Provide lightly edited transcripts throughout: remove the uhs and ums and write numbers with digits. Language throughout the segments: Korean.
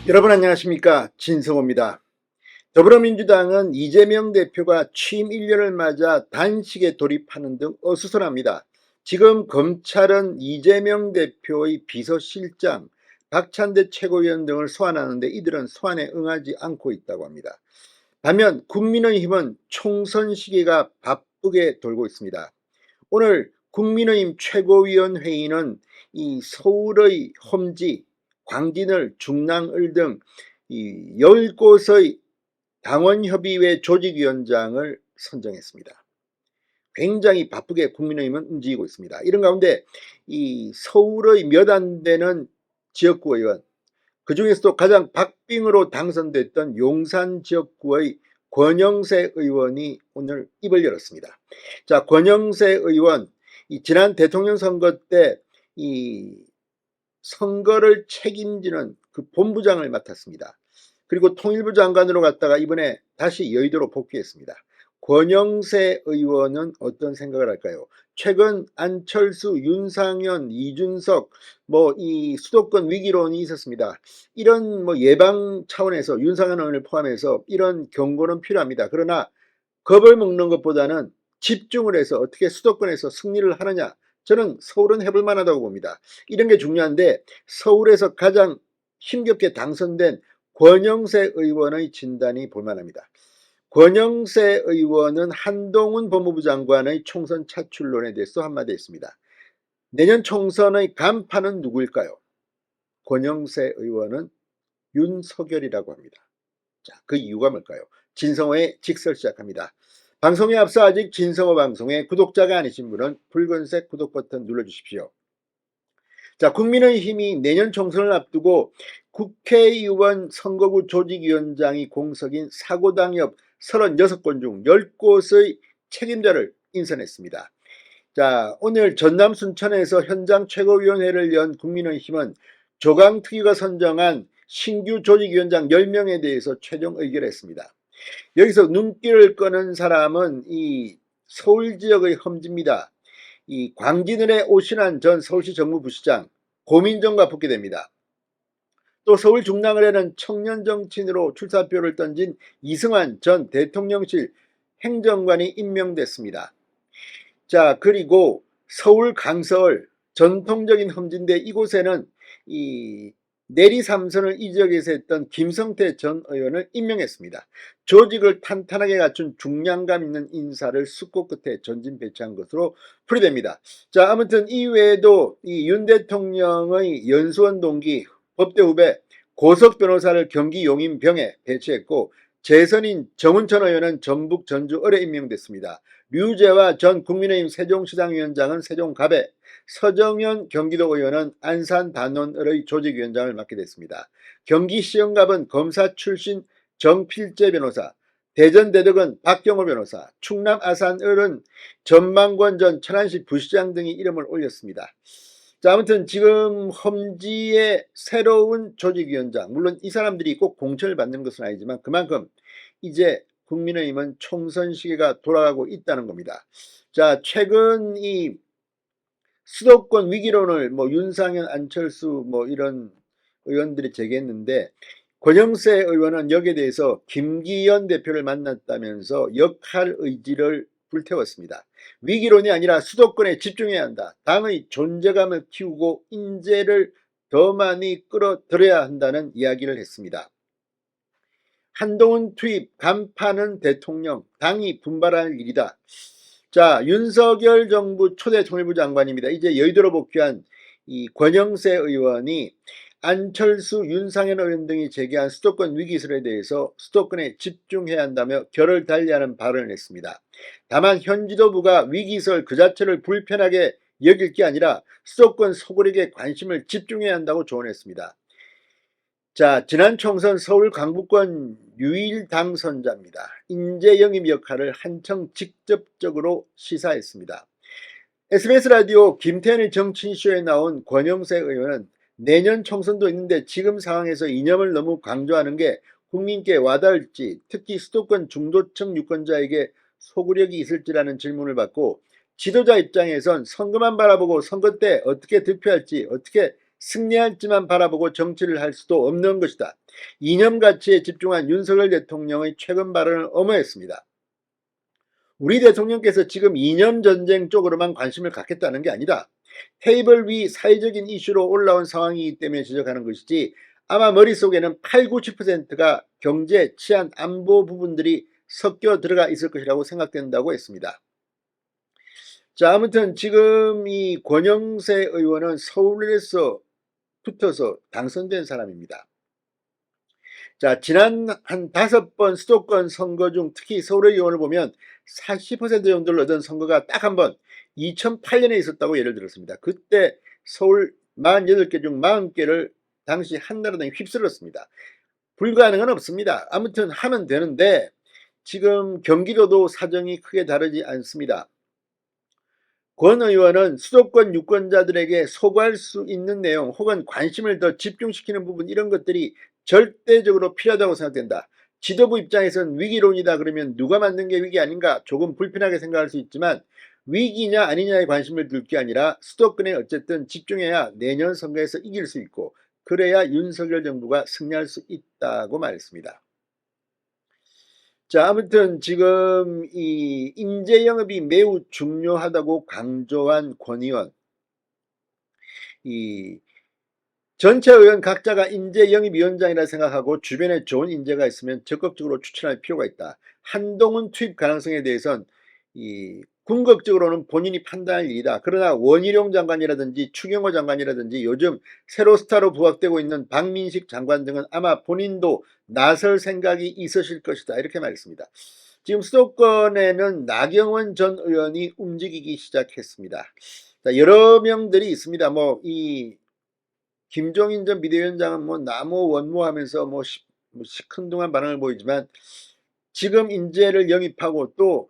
여러분 안녕하십니까, 진성호입니다. 더불어민주당은 이재명 대표가 취임 1년을 맞아 단식에 돌입하는 등 어수선합니다. 지금 검찰은 이재명 대표의 비서실장, 박찬대 최고위원 등을 소환하는데 이들은 소환에 응하지 않고 있다고 합니다. 반면 국민의힘은 총선 시기가 바쁘게 돌고 있습니다. 오늘 국민의힘 최고위원 회의는 이 서울의 험지, 광진을, 중랑을 등 이 10곳의 당원협의회 조직위원장을 선정했습니다. 굉장히 바쁘게 국민의힘은 움직이고 있습니다. 이런 가운데 이 서울의 몇 안 되는 지역구 의원, 그 중에서도 가장 박빙으로 당선됐던 용산 지역구의 권영세 의원이 오늘 입을 열었습니다. 자, 권영세 의원, 지난 대통령 선거 때 이 선거를 책임지는 그 본부장을 맡았습니다. 그리고 통일부 장관으로 갔다가 이번에 다시 여의도로 복귀했습니다. 권영세 의원은 어떤 생각을 할까요? 최근 안철수, 윤상현, 이준석 이 수도권 위기론이 있었습니다. 이런 예방 차원에서 윤상현 의원을 포함해서 이런 경고는 필요합니다. 그러나 겁을 먹는 것보다는 집중을 해서 어떻게 수도권에서 승리를 하느냐, 저는 서울은 해볼 만하다고 봅니다. 이런 게 중요한데 서울에서 가장 힘겹게 당선된 권영세 의원의 진단이 볼만합니다. 권영세 의원은 한동훈 법무부 장관의 총선 차출론에 대해서 한마디 했습니다. 내년 총선의 간판은 누구일까요? 권영세 의원은 윤석열이라고 합니다. 자, 그 이유가 뭘까요? 진성호의 직설 시작합니다. 방송에 앞서 아직 진성호 방송의 구독자가 아니신 분은 붉은색 구독 버튼 눌러주십시오. 자, 국민의힘이 내년 총선을 앞두고 국회의원 선거구 조직위원장이 공석인 사고당 옆 36곳 중 10곳의 책임자를 인선했습니다. 자, 오늘 전남 순천에서 현장 최고위원회를 연 국민의힘은 조강특위가 선정한 신규 조직위원장 10명에 대해서 최종 의결했습니다. 여기서 눈길을 끄는 사람은 이 서울 지역의 험지입니다. 이 광진을의 오신환 전 서울시 정무부시장, 고민정과 붙게 됩니다. 또 서울 중랑을에는 청년 정치인으로 출사표를 던진 이승환 전 대통령실 행정관이 임명됐습니다. 자, 그리고 서울 강서을 전통적인 험지인데 이곳에는 이 내리 3선을 이 지역에서 했던 김성태 전 의원을 임명했습니다. 조직을 탄탄하게 갖춘 중량감 있는 인사를 숙고 끝에 전진 배치한 것으로 풀이됩니다. 자, 아무튼 이 외에도 이 윤 대통령의 연수원 동기 법대 후배 고석 변호사를 경기 용인병에 배치했고, 재선인 정운천 의원은 전북 전주 을에 임명됐습니다. 류재화 전 국민의힘 세종시장위원장은 세종갑에, 서정현 경기도 의원은 안산 단원을의 조직위원장을 맡게 됐습니다. 경기시흥갑은 검사 출신 정필재 변호사, 대전대덕은 박경호 변호사, 충남 아산을은 전망권 전 천안시 부시장 등이 이름을 올렸습니다. 자, 아무튼 지금 험지의 새로운 조직위원장, 물론 이 사람들이 꼭 공천을 받는 것은 아니지만 그만큼 이제 국민의힘은 총선 시기가 돌아가고 있다는 겁니다. 자, 최근 이 수도권 위기론을 윤상현, 안철수 이런 의원들이 제기했는데, 권영세 의원은 여기에 대해서 김기현 대표를 만났다면서 역할 의지를 불태웠습니다. 위기론이 아니라 수도권에 집중해야 한다. 당의 존재감을 키우고 인재를 더 많이 끌어들여야 한다는 이야기를 했습니다. 한동훈 투입, 간판은 대통령, 당이 분발할 일이다. 자, 윤석열 정부 초대 통일부 장관입니다. 이제 여의도로 복귀한 이 권영세 의원이 안철수, 윤상현 의원 등이 제기한 수도권 위기설에 대해서 수도권에 집중해야 한다며 결을 달리하는 발언을 했습니다. 다만 현 지도부가 위기설 그 자체를 불편하게 여길 게 아니라 수도권 소굴에게 관심을 집중해야 한다고 조언했습니다. 자, 지난 총선 서울 강북권 유일 당선자입니다. 인재 영입 역할을 한청 직접적으로 시사했습니다. SBS 라디오 김태현의 정치쇼에 나온 권영세 의원은 내년 총선도 있는데 지금 상황에서 이념을 너무 강조하는 게 국민께 와닿을지, 특히 수도권 중도층 유권자에게 소구력이 있을지라는 질문을 받고, 지도자 입장에선 선거만 바라보고 선거 때 어떻게 득표할지, 어떻게 승리할지만 바라보고 정치를 할 수도 없는 것이다. 이념 가치에 집중한 윤석열 대통령의 최근 발언을 엄호했습니다. 우리 대통령께서 지금 이념 전쟁 쪽으로만 관심을 갖겠다는 게 아니다. 테이블 위 사회적인 이슈로 올라온 상황이기 때문에 지적하는 것이지 아마 머릿속에는 8, 90%가 경제, 치안, 안보 부분들이 섞여 들어가 있을 것이라고 생각된다고 했습니다. 자, 아무튼 지금 이 권영세 의원은 서울에서 붙어서 당선된 사람입니다. 자, 지난 한 5번 수도권 선거 중 특히 서울의원을 보면 40% 정도를 얻은 선거가 딱 한 번 2008년에 있었다고 예를 들었습니다. 그때 서울 48개 중 40개를 당시 한나라당이 휩쓸었습니다. 불가능은 없습니다. 아무튼 하면 되는데 지금 경기도도 사정이 크게 다르지 않습니다. 권 의원은 수도권 유권자들에게 소구할 수 있는 내용 혹은 관심을 더 집중시키는 부분 이런 것들이 절대적으로 필요하다고 생각된다. 지도부 입장에서는 위기론이다 그러면 누가 만든 게 위기 아닌가 조금 불편하게 생각할 수 있지만 위기냐 아니냐에 관심을 둘 게 아니라 수도권에 어쨌든 집중해야 내년 선거에서 이길 수 있고 그래야 윤석열 정부가 승리할 수 있다고 말했습니다. 자, 아무튼 지금 이 인재 영입이 매우 중요하다고 강조한 권 의원, 이 전체 의원 각자가 인재 영입위원장이라 생각하고 주변에 좋은 인재가 있으면 적극적으로 추천할 필요가 있다. 한동훈 투입 가능성에 대해서는 이 궁극적으로는 본인이 판단할 일이다. 그러나 원희룡 장관이라든지 추경호 장관이라든지 요즘 새로 스타로 부각되고 있는 박민식 장관 등은 아마 본인도 나설 생각이 있으실 것이다. 이렇게 말했습니다. 지금 수도권에는 나경원 전 의원이 움직이기 시작했습니다. 자, 여러 명들이 있습니다. 이 김종인 전 비대위원장은 나무 원무하면서 시큰둥한 반응을 보이지만 지금 인재를 영입하고 또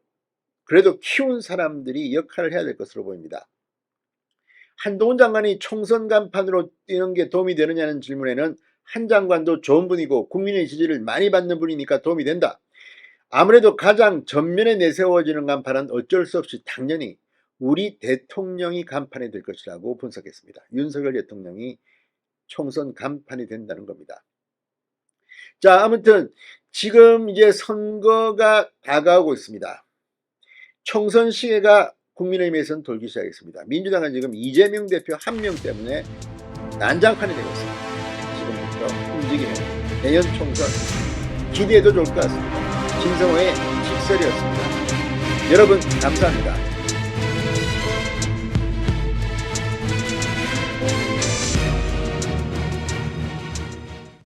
그래도 키운 사람들이 역할을 해야 될 것으로 보입니다. 한동훈 장관이 총선 간판으로 뛰는 게 도움이 되느냐는 질문에는 한 장관도 좋은 분이고 국민의 지지를 많이 받는 분이니까 도움이 된다. 아무래도 가장 전면에 내세워지는 간판은 어쩔 수 없이 당연히 우리 대통령이 간판이 될 것이라고 분석했습니다. 윤석열 대통령이 총선 간판이 된다는 겁니다. 자, 아무튼 지금 이제 선거가 다가오고 있습니다. 총선 시계가 국민의힘에서는 돌기 시작했습니다. 민주당은 지금 이재명 대표 한 명 때문에 난장판이 되고 있습니다. 지금부터 움직이는 내년 총선 기대해도 좋을 것 같습니다. 김성호의 직설이었습니다. 여러분 감사합니다.